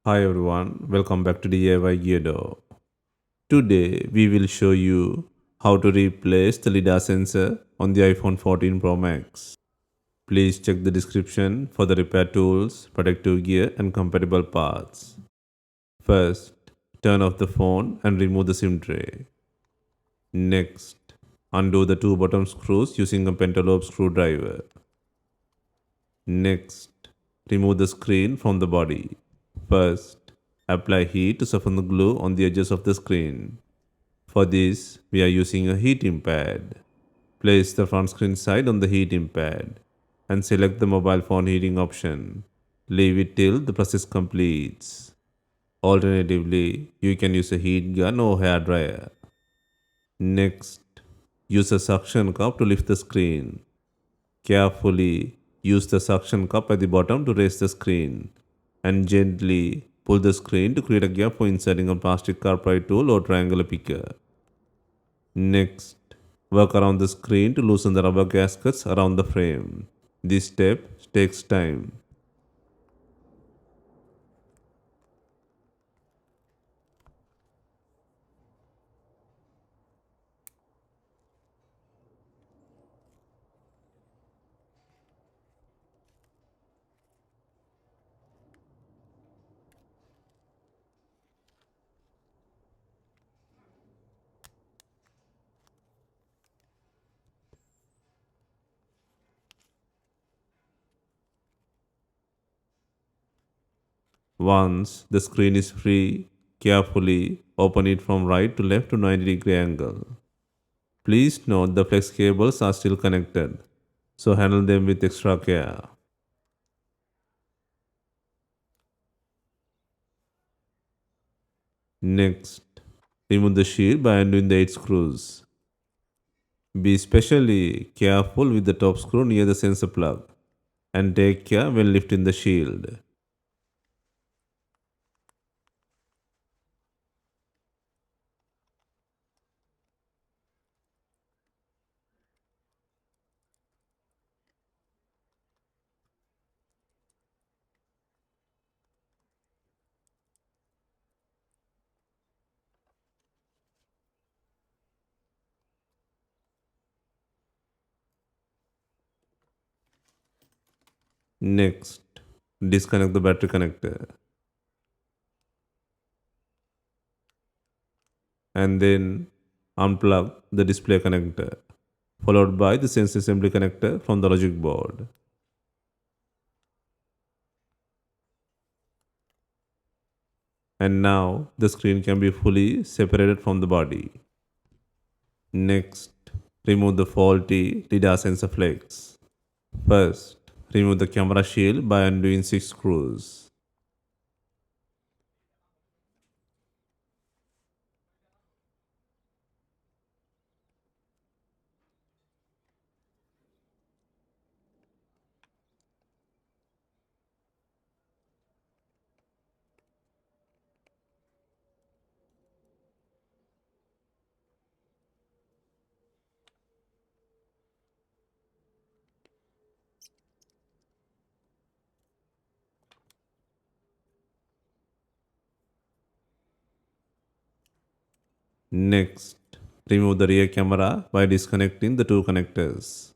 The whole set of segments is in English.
Hi everyone, welcome back to DIY Geardo. Today we will show you how to replace the lidar sensor on the iPhone 14 Pro Max. Please check the description for the repair tools, protective gear and compatible parts. First, turn off the phone and remove the SIM tray. Next, undo the two bottom screws using a pentalobe screwdriver. Next, remove the screen from the body. First, apply heat to soften the glue on the edges of the screen. For this, we are using a heating pad. Place the front screen side on the heating pad and select the mobile phone heating option. Leave it till the process completes. Alternatively, you can use a heat gun or hair dryer. Next, use a suction cup to lift the screen. Carefully use the suction cup at the bottom to raise the screen and gently pull the screen to create a gap for inserting a plastic carpet tool or triangular picker. Next, work around the screen to loosen the rubber gaskets around the frame. This step takes time. Once the screen is free, carefully open it from right to left to 90-degree angle. Please note the flex cables are still connected, so handle them with extra care. Next, remove the shield by undoing the 8 screws. Be especially careful with the top screw near the sensor plug and take care when lifting the shield. Next, disconnect the battery connector and then unplug the display connector, followed by the sensor assembly connector from the logic board. And now the screen can be fully separated from the body. Next, remove the faulty LiDAR sensor flex. First, remove the camera shield by undoing 6 screws. Next, remove the rear camera by disconnecting the two connectors.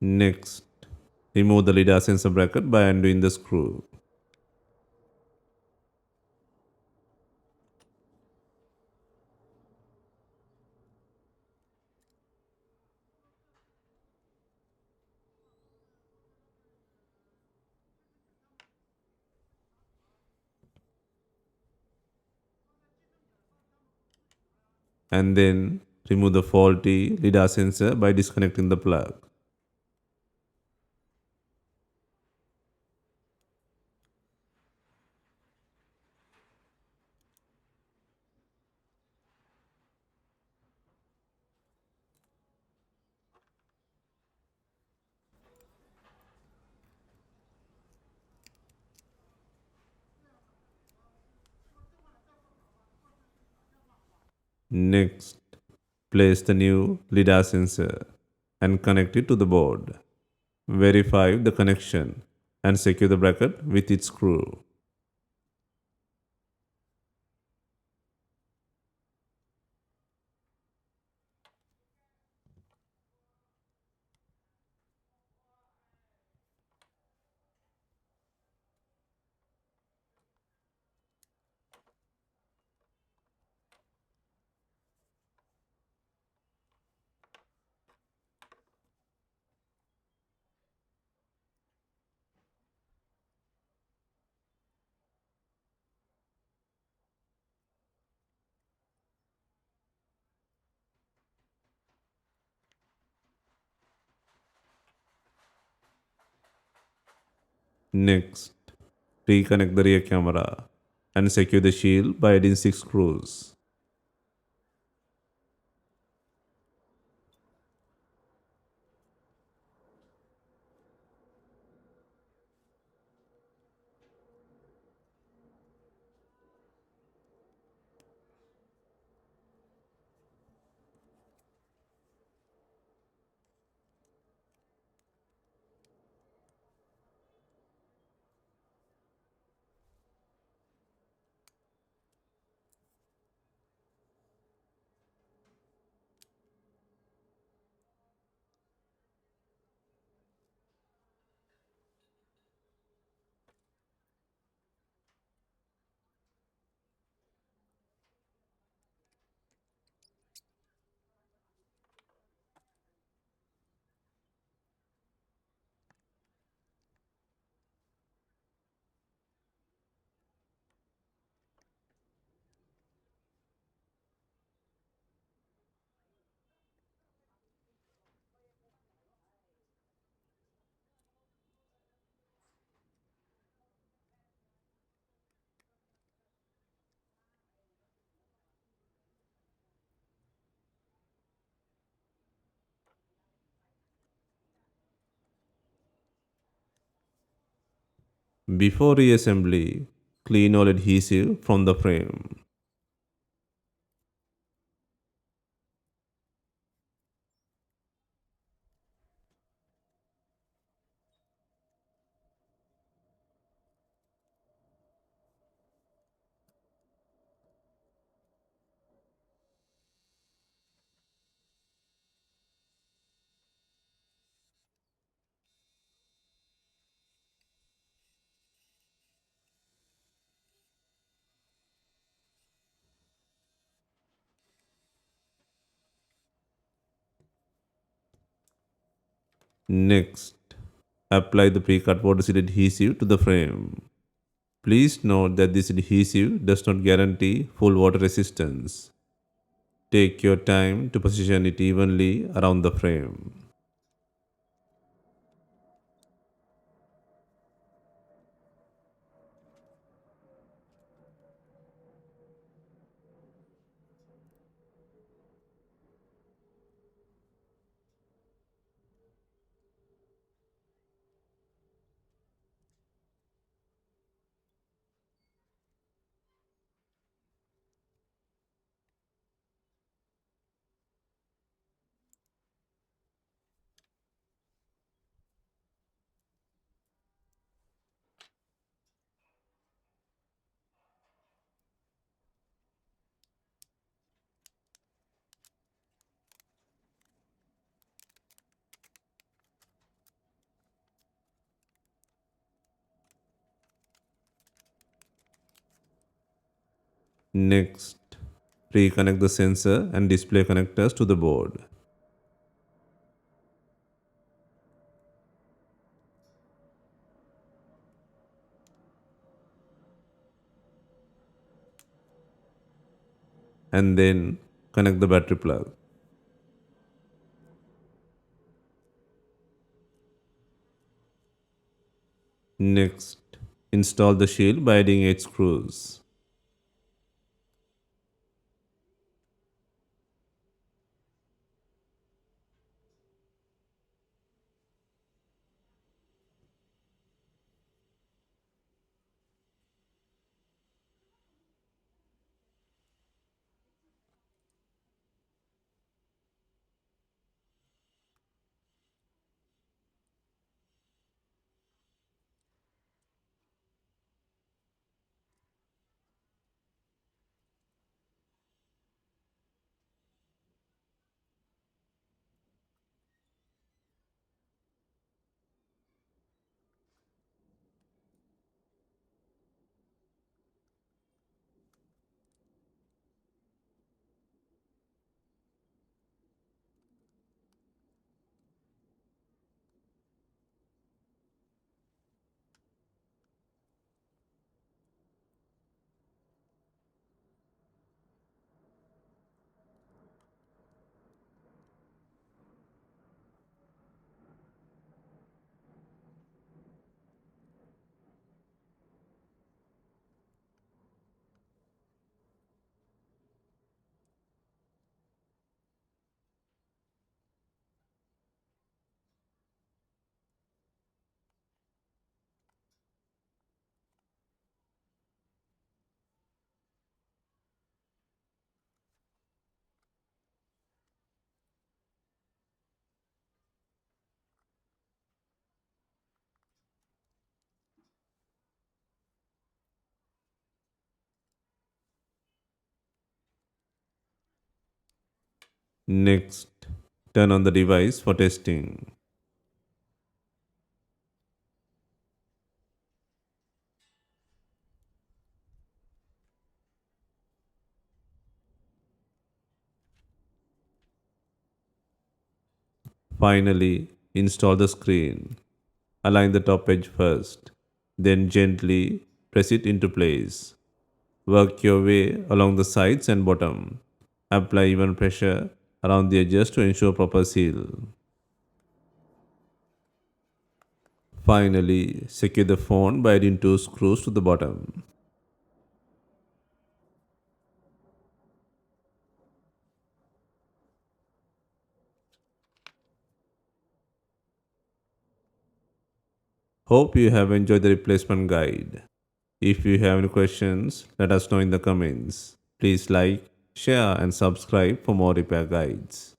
Next, remove the LiDAR sensor bracket by undoing the screw. and then remove the faulty LiDAR sensor by disconnecting the plug. Next, place the new LiDAR sensor and connect it to the board. Verify the connection and secure the bracket with its screw. Next, reconnect the rear camera and secure the shield by adding 6 screws. Before reassembly, clean all adhesive from the frame. Next, apply the pre-cut seed adhesive to the frame. Please note that this adhesive does not guarantee full water resistance. Take your time to position it evenly around the frame. Next, reconnect the sensor and display connectors to the board. And then Connect the battery plug. Next, install the shield by adding 8 screws. Next, turn on the device for testing. Finally, install the screen. Align the top edge first, then gently press it into place. Work your way along the sides and bottom. Apply even pressure around the edges to ensure proper seal. Finally, secure the phone by adding two screws to the bottom. Hope you have enjoyed the replacement guide. If you have any questions, let us know in the comments. Please like, share, and subscribe for more repair guides.